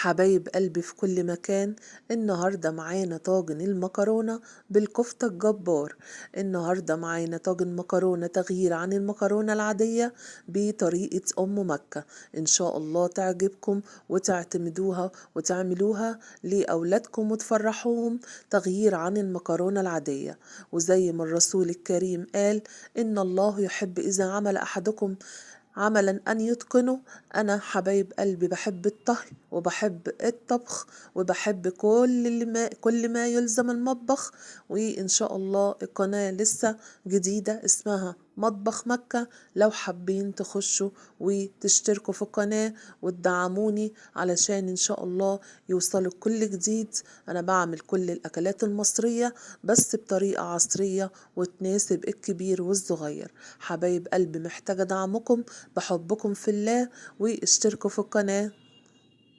حبايب قلبي في كل مكان. النهاردة معانا طاجن المكرونة بالكفتة الجبار. النهاردة معانا طاجن مكرونة تغيير عن المكرونة العادية بطريقة أم مكة. إن شاء الله تعجبكم وتعتمدوها وتعملوها لأولادكم وتفرحوهم، تغيير عن المكرونة العادية. وزي ما الرسول الكريم قال: إن الله يحب إذا عمل أحدكم عملا أن يتقنه. أنا حبايب قلبي بحب الطهي وبحب الطبخ وبحب كل ما يلزم المطبخ. وإن شاء الله القناة لسه جديدة اسمها مطبخ مكة، لو حابين تخشوا وتشتركوا في القناة وتدعموني علشان إن شاء الله يوصلوا كل جديد. أنا بعمل كل الأكلات المصرية بس بطريقة عصرية وتناسب الكبير والصغير. حبايب قلبي محتاجة دعمكم، بحبكم في الله، واشتركوا في القناة.